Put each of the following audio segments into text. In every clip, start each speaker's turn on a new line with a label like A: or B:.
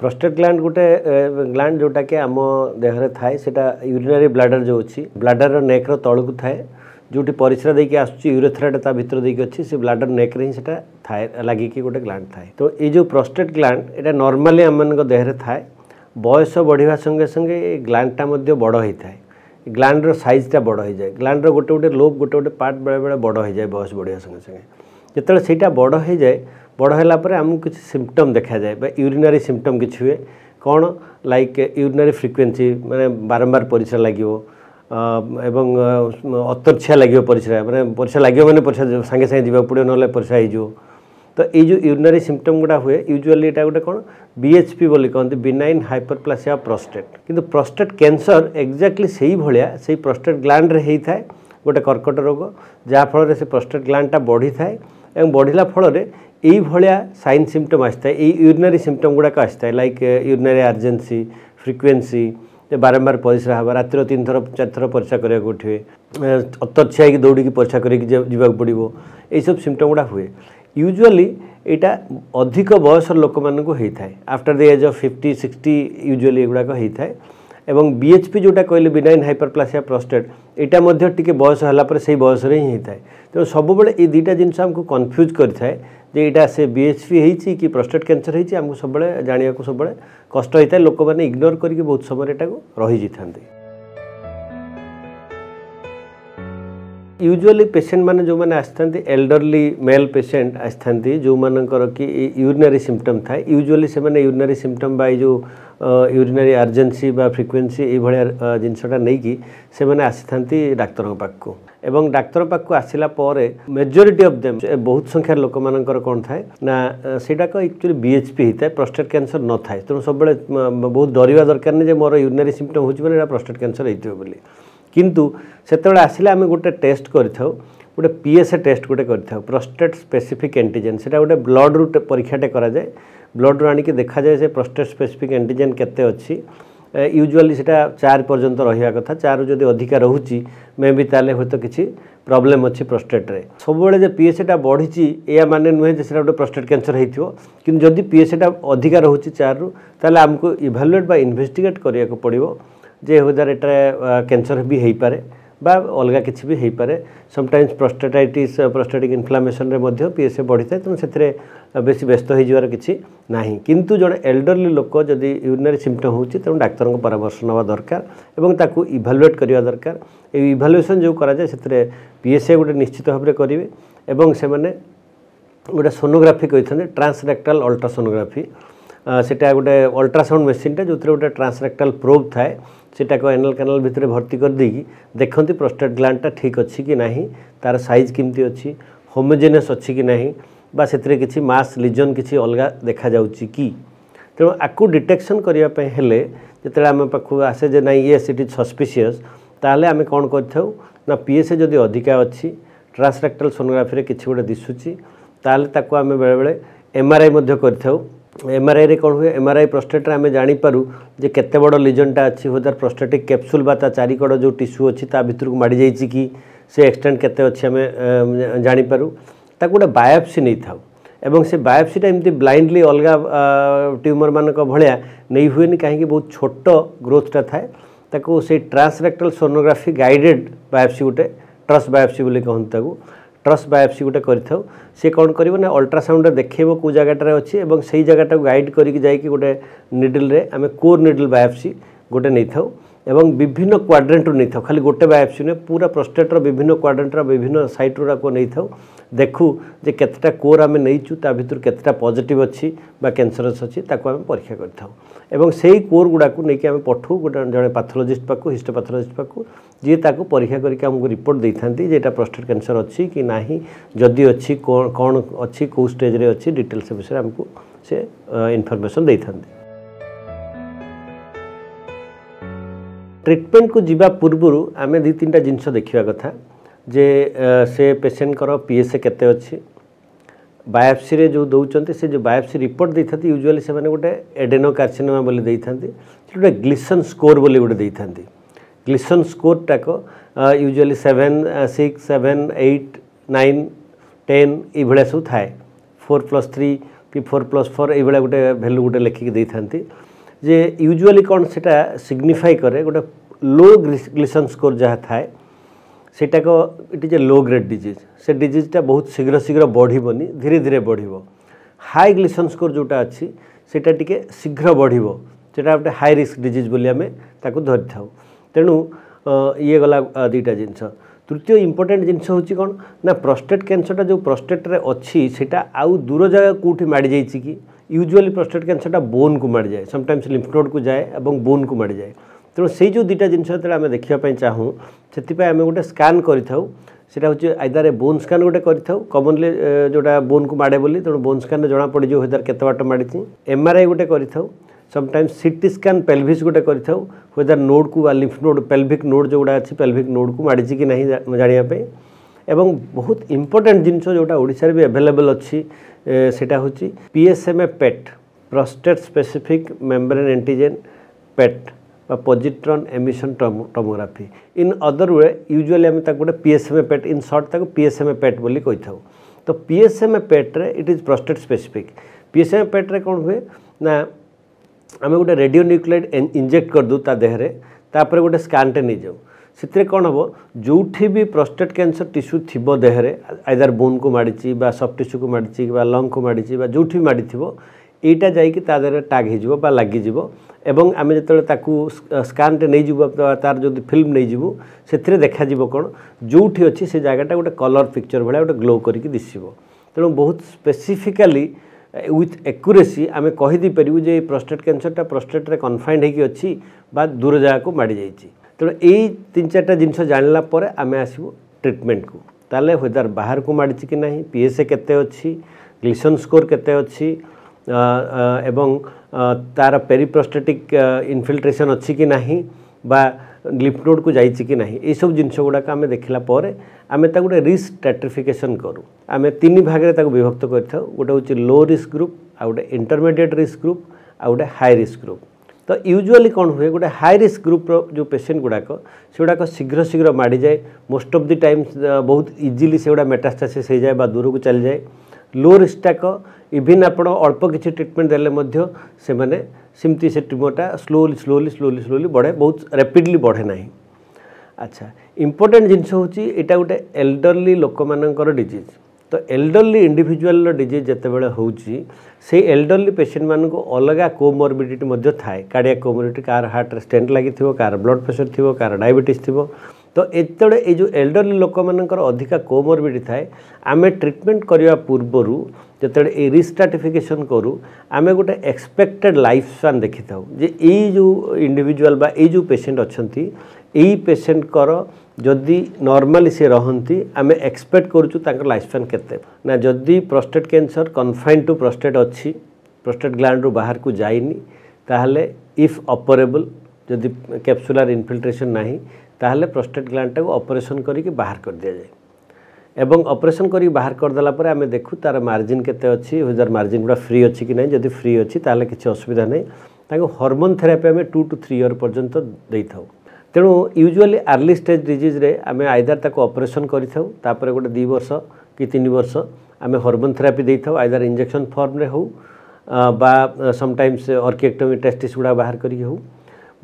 A: Prostate gland गोटे gland जोटा कि आम देहरे थाए सेटा यूरिनरी ब्लाडर जो अच्छी ब्लाडर नेक तौक थाए जोटी परिश्रा देकी आसुची यूरेथ्राटा ता भितर देकी अच्छी से ब्लाडर नेक रे ही सेटा थाए लागिकी गोटे ग्लैंड थाए। तो ये जो प्रोस्टेट ग्लैंड एटा नॉर्मली आम देहरे थाए बयस बढ़िया संगे संगे ग्लैंडटा मध्य बड़ होता है ग्लैंडर साइजटा बड़ हो जाए ग्लैंडर गोटे गोटे लोब गोटे गोटे पार्ट बेले बेले बड़ हो जाए बयस बढ़िया संगे संगे जो सेटा बड़ हो जाए बड़ है आमको किसी सिम्पटम देखा जाए यूरिनरी सिम्पटम किसी हुए कौन लाइक यूरिनरी फ्रिक्वेंसी माने बारंबार परिश्रा लगे एवं अतर्छिया लगे परिश्रा माने परिश्रा लगे मैंने परिश्रा सांगे सांगे जावाक पड़ो ना परिश्रा हो। तो ये जो यूरिनरी सिम्पटम गुड़ा हुए यूजुअली यहाँ गोटे कौन बीएचपी बोली कहते बिनाइन हाइपरप्लासिया प्रोस्टेट किंतु प्रोस्टेट कैंसर एक्जाक्टली से ही भाया से प्रोस्टेट ग्लैंड रे होता है गोटे कर्कट रोग जहाँफल से प्रोस्टेट ग्लैंडटा बढ़ी थाए और बढ़ला फल यही भाया साइन सिम्पटम आसता है यूरिनरी सिम्पटम गुड़ाक आसता है लाइक यूरिनरी अर्जेंसी फ्रिक्वेंसी बारंबार परिश्रा हाँ रातिर 3 थर 4 थर परिश्रा करा उठे अतर्छिया कि दौड़ी परिश्रा करवाक पड़ो यही सब सिम्पटम गुड़ा हुए। यूजुअली यहाँ अधिक बयस लोक मानक होता है after the age of 50-60 usually एगुड़ाक होता है एवं बीएचपी जोटा कहले बिनाइन हाइपरप्लासिया प्रोस्टेट यहाँ मध्य टिके बयस है से बयस ही होता है। तेणु सब ये दुईटा जिनस आमको कन्फ्यूज करें यहाँ से बीएचपी होती कि प्रोस्टेट कैंसर होती आमको सब जाना सब कष्ट होता है लोक मैंने इग्नोर करके बहुत समय रही था। यूजुअली पेशेंट माने जो मैंने आसती एल्डरली मेल पेशेंट आसती जो मानकर कि यूरिनरी सिम्पटम थाए यूजुअली से मैंने यूरिनरी सिम्पटम बा जो यूरिनरी अर्जेंसी बा फ्रिक्वेंसी ये भाया जिनसटा नहीं कि से मैंने आसी डाक्तर पाखक एवं डाक्तर पाखक आसला मेजोरिटी ऑफ देम बहुत संख्यार लोक मानकर कौन थाए ना सेटाक एक्चुअली बीएचपी होता है प्रोस्टेट कैंसर न थाए। तेणु सब बहुत डरवा दरकार नहीं मोर यूरिनरी सिम्पटम हो प्रोस्टेट कैंसर होती किंतु सेतबेले आसिले आमे गोटे टेस्ट करिथाउ गोटे पीएसए टेस्ट गोटे करिथाउ प्रोस्टेट स्पेसिफिक एंटीजन सेटा गोटे ब्लड रू परीक्षाटे करा जाए ब्लड रू आनिके देखा जाए से प्रोस्टेट स्पेसिफिक एंटीजन केते अछि यूजुअली सेटा 4 पर्यंत रहिया कथा 4 जदि अधिका रहूची मे भी ताले होतो किछि प्रॉब्लम अछि प्रोस्टेट रे सबबेले जे पीएसएटा बढ़िची या माने नुहे जे सेटा गोटे प्रोस्टेट कैंसर हेथियो किंतु जदि पीएसएटा अधिका रहूची 4 रू ताले हमको इवैल्यूएट बा इन्वेस्टिगेट करिया को पड़िबो जे होदार एटा कैंसर भी हो पारे बा अलग किसी भी हो पारे समटाइम्स प्रोस्टेटाइटिस प्रोस्टेटिक इन्फ्लामेशन रे मध्य पीएसए बढ़ी थाए तेणु से बेसी व्यस्त हो जवार किसी नहीं किंतु जड़े एल्डरली लोक जदि यूरिनरी सिम्पटम होची तेणु डाक्तर को परामर्श नवा दरकार एवं ताकू इवैल्यूएट करवा दरकार इवैल्यूएशन जो करा जाए से पीएसए गोटे निश्चित भाव में करेंगे एवं से माने गोटे सोनोग्राफी कहते ट्रांसरेक्टाल अल्ट्रासोनोग्राफी सेटा गोटे अल्ट्रासाउंड मेसीनटा जो गोटे ट्रांसरेक्टाल प्रोब थाए सेटा को एनल कैनाल भितर भर्ती कर देकी देखते प्रोस्टेट ग्लैंडटा ठीक अच्छी कि नहीं तार साइज केमती अच्छी होमोजेनियस अच्छी कि नहीं बा से किसी मास लिजन किसी अलग देखा जाउची कि तेणु आपको डिटेक्शन करने हेले जिते आम पाखु आसे जे नाई येस इट इज सस्पिशियस ताहले आमे कौन करथाउ ना पीएसए जदि अधिका अच्छी ट्रांसरेक्टाल सोनोग्राफी किसी गोटे दिशुची ताहले ताको आमे बेले बेले एमआरआई मध्य करथाउ एमआरआई रे कौन हुए एमआरआई प्रोस्टेट आमे जानीपारू जे केते बड़ लिजनटा अच्छी हो तार प्रोस्टेटिक कैप्सूल बा ता चारिकड़ जो टिश्यू अच्छी ता भितर को माड़ी जाइछि कि से एक्सटेंट केते अच्छी आमे जानीपारू ताको गोटे बायोप्सी नहीं थाउ एवं से बायोप्सीटा एमती ब्लाइंडली अलग ट्यूमर मानक भलिया नहीं हुए कहीं बहुत छोट ग्रोथटा थाए ताको से ट्रांसरेक्टाल सोनोग्राफी गाइडेड बायोप्सी गोटे ट्रस बायोप्सी बोली कहते ट्रस बायोप्सी गोटे करें सी कौन कर अल्ट्रासाउंड देखेब कौ जगह अच्छी और से जगह गाइड करके जाकि गोटे निडल रे आम कोर निडल बायोप्सी गोटे नहीं था एवं विभिन्न क्वाड्रेंट नहीं था खाली गोटे बायोप्सी नुहे पूरा प्रोस्टेटर विभिन्न क्वाड्रेंटर विभिन्न साइट को नहीं था देखू जे केतटा कोर आम नहींचु ता भितर केतटा पॉजिटिव अच्छी बा कैंसरस अच्छी ताको आम परीक्षा करथाउ एवं सेही कोर गुड़ा को लेकिन आम पठू गोटे जड़े पैथोलॉजिस्ट पाखु हिस्टोपैथोलॉजिस्ट पाखु जी ताको परीक्षा करके आमको रिपोर्ट देथांती जे एटा प्रोस्टेट कैंसर अच्छी कि नाही जदि अच्छी कौन अच्छी कौ स्टेज रे अच्छी डिटेल्स विषय आमको से इनफॉरमेशन देथांती। ट्रिटमेंट को जीवा पूर्व आम 2-3टा जिनस देखा कथा जे से पेशेंट कर पीएसए केते अच्छी बायोप्सी रे जो दौरान से जो बायोप्सी रिपोर्ट देता यूजुअली से मैंने गोटे एडेनोकार्सिनोमा बोली देता गोटे ग्लिसन स्कोर बोली गोटे देता ग्लिसन स्कोर टाक यूजुअली 7, 6, 7, 8, 9, 10 ये सब थाए 4+3 P4+4 ये गोटे भैल्यू गोटे लिखिक दे था जे यूजुअली कौन से सिग्निफाई करे गोटे लो ग्लिसन स्कोर जहाँ थाए सेटा को it is a low grade disease से डिजीजटा बहुत शीघ्र शीघ्र बढ़नी धीरे धीरे बढ़ हाई ग्लिसन स्कोर जोटा अच्छी सेटा टिके शीघ्र बढ़ सेटा गोटे हाई रिस्क डिजीज बोली आम ताकू धरी था तेणु ये गला दुईटा जिनस तृतीय इंपोर्टेंट जिनस हूँ कौन ना प्रोस्टेट कैंसरटा जो प्रोस्टेट्रे अच्छी सेटा आउ दूर जगह कौटी माड़ी जाए कि यूजुअली प्रोस्टेट कैंसरटा बोन को माड़ी जाए समटाइम्स लिम्फ नोड को जाए और बोन को माड़ी जाए तेणु से जो दुईटा जिनस जो आम देखापी चाहूँ से आम गोटे स्कान करूँ सेटा हूँ आइदर बोन स्कान गोटे करूँ कमनली जोटा बोन को माड़े बोली तेणु बोन स्कान जना पड़ जाए हदार केत बाट माड़ी MRI गोटे करूँ समटाइम्स CT स्कान पेल्विस गोटे करूँ हदार नोड को लिम्फ नोड पेल्विक नोड जो गुड़ा अच्छी पेल्विक नोड को माड़ी कि नहीं जानापी एवं बहुत इंपोर्टेंट जिनस जोटा ओडिशा भी अवेलेबल अच्छी सेटा हूँ PSMA PET prostate specific membrane antigen PET positron emission tomography in other way usually आम गोटे PSMA PET इन शॉर्ट ताको PSMA PET बोली कही था तो PSMA PET रे it is prostate specific PSMA PET रे कौन हुए ना आम गोटे रेडियो न्यूक्लियोटाइड इंजेक्ट कर दूँ ता देहरे तापर गोटे स्कानटे नहीं जाऊँ से कौन हम जो भी प्रोस्टेट कैंसर टिश्यू थी देहरे आइदर बोन को माड़ी सफ्ट टिश्यू को माड़ी लंग को माड़ी जो भी माड़ी यहीटा जादेह टाग हो लगिज एवं आम जो स्कानटे नहीं जीव तार जो फिल्म नहीं जीवु से देखा कौन जो अच्छी से जगटा गोटे कलर पिक्चर भाया गोटे ग्लो करके दिशो तेणु बहुत स्पेसिफिकली विथ एक्यूरेसी आम कहीदी पारू जे प्रोस्टेट कैंसरटा प्रोस्टेट्रे कन्फाइंड होगी अच्छी दूर जगह को माड़ी जाइए तेणु यही 3-4टा जिनस जानला आम आसबू ट्रिटमेंट को ताले हदार बाहर को माड़ी कि नहीं PSA केते अच्छी ग्लिसन स्कोर केते अच्छी एवं तार पेरीप्रोस्टेटिक इनफिल्ट्रेशन अच्छी कि नहीं बा लिम्फ नोड को जाइए कि नहीं ये सब जिनस गुड़ाक आम देखला आम गोटे रिस्क स्ट्रैटिफिकेशन करूँ आम 3 भाग में विभक्त कर गोटे हूँ लो रिस्क ग्रुप आ गोटे इंटरमीडिएट रिस्क ग्रुप आ गोटे हाई रिस्क ग्रुप तो यूजुअली कौन हुए गोटे हाई रिस्क ग्रुप जो पेशेंट गुड़ाक से गुड़ाक शीघ्र शीघ्र माड़ी जाए मोस्ट ऑफ द टाइम्स बहुत इजीली से गुड़ा मेटास्टासिस हो जाए दूर को चली जाए लो रिस्कटाक इवन आपण अल्प किसी ट्रिटमेंट देले से माने सिमती से ट्यूमरटा स्लोली स्लोली स्लोली स्लोली बढ़े बहुत रैपिडली बढ़े ना अच्छा इंपोर्टेंट जिनस हूँ यहाँ गोटे एल्डरली लोक मानकर डिजीज तो एल्डरली इंडिविजुअल डिजीज जिते बड़े हो एल्डरली पेशेंट मान को अलग कोमोरबिडिटी थाए कार्डियक कोमोरबिडिटी कार हार्ट स्टेंट लगी कार ब्लड प्रेशर थी कार डायबिटीज थी तो एतबे ये जो एल्डरली लोक मानकर अधिका कोमोरबिडिटी थाए आम ट्रिटमेंट करने पूर्वर जिते ये रिस्क स्ट्रैटिफिकेशन करूँ आम गोटे एक्सपेक्टेड लाइफ स्पान देखी था जे यही जो इंडिविजुअल बा ये जो पेशेंट अच्छा यही पेशेंट कर जदि नॉर्मली से रहती आम एक्सपेक्ट करूँ लाइफ स्पान केते ना जदि prostate cancer confined to prostate अच्छी प्रोस्टेट ग्लैंड रू बाहर को जाइनी ताहले इफ ऑपरेबल जदि कैप्सुलर इनफिल्ट्रेशन नहीं ताहले प्रोस्टेट ग्लैंड को ऑपरेशन करके बाहर कर दिया जाए एवं ऑपरेशन करी बाहर करदेला पर आम देखू तार मार्जिन केते अच्छी हदार मार्जिन गुड़ा फ्री अच्छी कि नहीं जदि फ्री अच्छी ताहले किसी असुविधा नहीं ताको हार्मोन थेरापी आम 2 to 3 ईयर पर्यंत दे था तेणु यूजुअली अर्ली स्टेज डिजीज रे आम आइदर ताको ऑपरेशन करि थाउ तापर गोटे 2 वर्ष कि 3 वर्ष आम हार्मोन थेरापी दे था आइदर इंजेक्शन फॉर्म रे हो बा समटाइम्स ऑर्किएक्टोमी टेस्टिस गुड़ा बाहर करी हो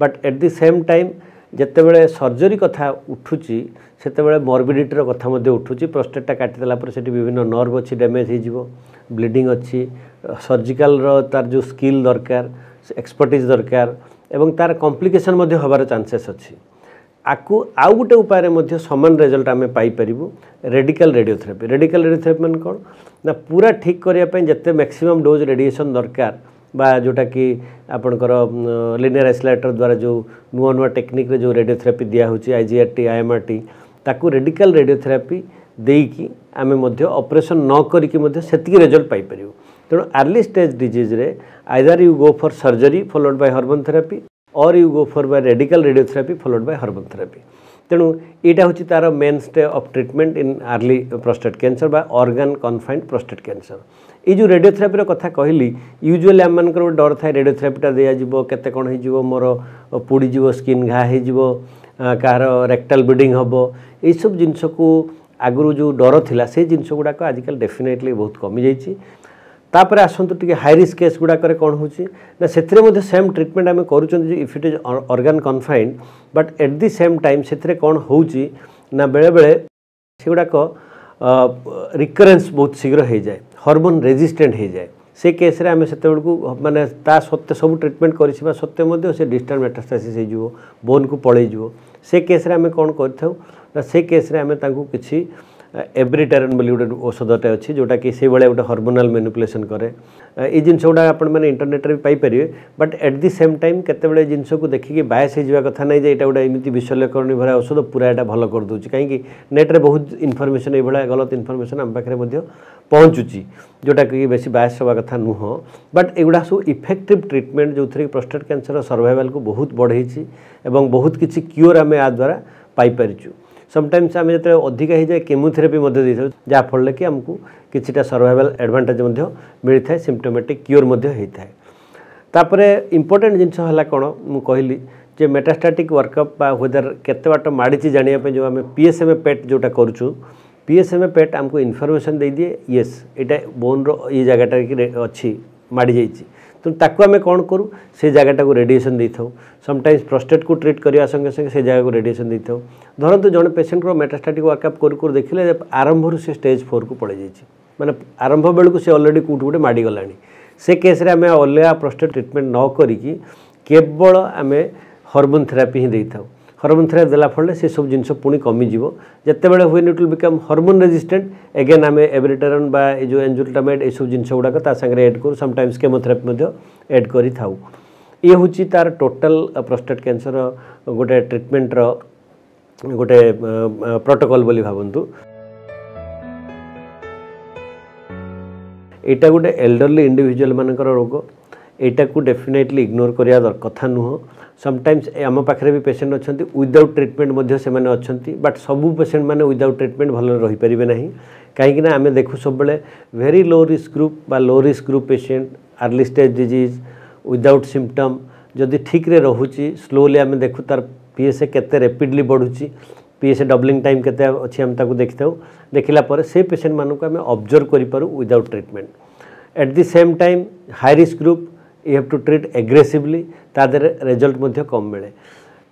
A: but at the same time जितेबाला सर्जरी कथा उठुची से मॉर्बिडिटीर कथा उठुची प्रोस्टेटटा काटिदेला पर सेठी विभिन्न नर्व अच्छी डैमेज हो ब्लीडिंग अच्छी सर्जिकल तार जो स्किल दरकार एक्सपर्टीज दरकार एवं तार कॉम्प्लिकेशन हबार चांसेस अच्छी आकु आउ गोटे उपाय समान रिजल्ट आम पाइपर रेडिकल रेडियोथेरापी मान कौन ना पूरा ठीक करने जिते मैक्सिमम डोज रेडिएशन दरकार बा जोटा कि आपणकर लिनियर आइसोलेटर द्वारा जो नुआ नुआ टेक्निक रे जो रेडियोथेरापी दिया होची IGRT IMRT ताकू रेडिकल रेडियोथेरापी देकी आमे मध्य ऑपरेशन न करिकि मध्य सेतिकी रिजल्ट पाई परियो तेणु अर्ली स्टेज डिजीज रे either you go for surgery followed by hormone therapy or you go for by radical radiotherapy followed by hormone therapy तेणु यहाँ हूँ तार main stay of treatment in early prostate cancer बा organ confined prostate cancer ये जो radiotherapy कथा कहली usually आम मानकर डर थाए रेडियोथेरापीटा दिज्व केते कौन हो मोर पोड़ीज स्किन घा हो कार रेक्टाल ब्लीडिंग हम यही सब जिनस को आगु जो डर थिला से जिनस गुड़ाक आजिकल डेफिनेटली बहुत कमी जाइए तापर आसतु टी हाई रिस्क केस गुड़ाक कौन हो सेम ट्रिटमेंट आम कर if it is organ confined but at the same time से कौन हो बेले बेले से गुड़ाक रिकरेन्स बहुत शीघ्र हो जाए हार्मोन रेजिस्टेंट हो जाए से केस रे आम से माने ता सत्ते सब ट्रिटमेंट कर सत्ते से डिस्टाल मेटास्टासिस हो बोन को पलैज से केस रे आम कौन कर केस रे आम किसी एब्रिटेरन बोली गोटे औषधटे अच्छी जोटा कि से भाया गोटे हार्मोनाल मैनिपुलेशन करे ये जिनस गुड़ा आपण मैंने इंटरनेट भी पाइपर but at the same time केतबेले जिनस को देखिए बायस हो कथा नहीं ये गोटे एमती विशल्यकरणी भरा औषध पूरा यहाँ भल कर दूसरी कहीं नेट्रे बहुत इनफर्मेशन ये गलत इनफर्मेशन आम पाखे पहुँचुची जोटा कि बेसी बायस हवा कथा नुह बट एगुड़ा सब इफेक्टिव ट्रिटमेंट जो थी प्रोस्टेट कैंसर सर्वाइवल को बहुत बढ़ई बहुत किसी क्योर आम या द्वारा पाइपरिचु समटाइम्स आम जो अधिक हो जाए केमोथेरेपी जहाँफल कि आमको किसीटा सर्वाइवल एडवांटेज मिलता है सिम्पटोमेटिक क्योर होता है तापर इम्पोर्टेंट जिनस है कौन मुझे कहली जे मेटास्टैटिक वर्कअप वेदर केते बाट माड़ी जानापी जो आम पीएसएमए पेट जोटा करूँ पीएसएमए पेट आमको इनफर्मेशन दे दिए येस यहाँ बोन रे जगह अच्छी माड़ी जाइए तो ताकू आम कौन करूँ से जगटा को रेडिएशन दे था समटाइम्स प्रोस्टेट को ट्रीट करने संगे संगे से जगह को रेडिएशन दे था धरतु जड़े पेसेंट को मेटास्टैटिक वर्कअप कर देखिले आरंभ से स्टेज 4 को पड़े जाइए माने आरंभ बेलू से अलरेडी कौट गोटे माड़ी गलानी से केस आम अलग प्रोस्टेट ट्रिटमेंट न करिकी केवल आम हार्मोन थेरापी ही दे था हार्मोन थेरापी देला फल से सब जिन पुणी कमिज जिते बड़े हुए it will become hormone resistant again आम एब्रिटेरन बा जो एंजुल्टामाइड ये जिन गुड़ाक सागर एड करूँ समटाइम्स केमोथेरापी एड कर ये हूँ तार टोटल प्रोस्टेट कैंसर गोटे ट्रिटमेंट गोटे प्रोटोकॉल बोली भावतु यहाँ गोटे एल्डरली इंडिविजुअल मानकर रोग यहाँ को डेफिनेटली इग्नोर करा कथा नुह समटाइम्स आम पाखे भी पेसेंट अच्छा विदाउट ट्रिटमेंट से अच्छा बट सबू पेसेंट मैंने विदाउट ट्रिटमेंट भल रहीपर ना कहीं आम देखू सब वेरी लो रिस्क ग्रुप बा low risk group patient early stage disease without symptom जदि ठीक रे रहुची स्लोली आम देखू तार पीएसए केते रैपिडली बढ़ुची पीएसए डबलिंग टाइम केते अच्छी आम ताकू देखी देखला पर से पेसेंट मानक आम ऑब्जर्व करूँ without treatment at the same time high risk group you have to treat aggressively तादर रिजल्ट कम मिले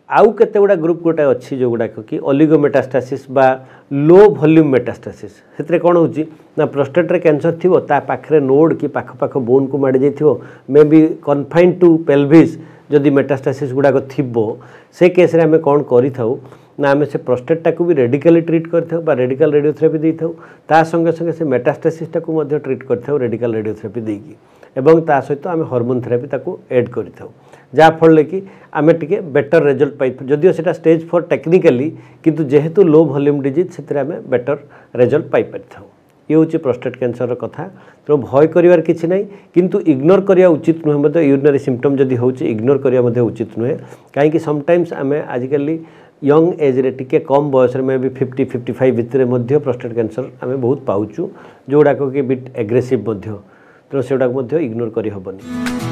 A: आउ केते गुड़ा ग्रुप गोटे अच्छी जो गुड़ाक कि ओलिगोमेटास्टासिस बा लो वॉल्यूम मेटास्टासिस से कौन हो प्रोस्टेट कैंसर थी पाखे नोड कि पाख बोन को माड़ी जाइए may be confined to pelvis जदि मेटास्टासिस गुड़ाक थी से केस आम कौन करें ना आम से प्रोस्टेटा को भी रेडिकली ट्रीट कर रेडिकल रेडियोथेरापी दे था संगे संगे से मेटास्टासिसटा को ट्रीट कर रेडिकल रेडियोथेरापी देकी एवं ता सहित आम हार्मोन थेरापी ताको ऐड कर जहाँफल कि आम टे बेटर रिजल्ट पाई जदिव से स्टेज 4 टेक्निकाली किंतु जेहेतु लो वॉल्यूम डिजीज से आम बेटर रिजल्ट पाई ये हूँ प्रोस्टेट कैंसर कथा तेणु भय कर किसी ना किंतु इग्नोर करवा उचित नुहे यूरिनरी सिम्पटम जदि हो इग्नोर करवा उचित नुहे कहीं समटाइम्स आम आजिकल यंग एज रे टिके कम बयस में भी 50-55 भितर प्रोस्टेट कैंसर आम बहुत पाचु जोड़ाक कि बिट एग्रेसिव तेणु से इग्नोर कर हेबनी।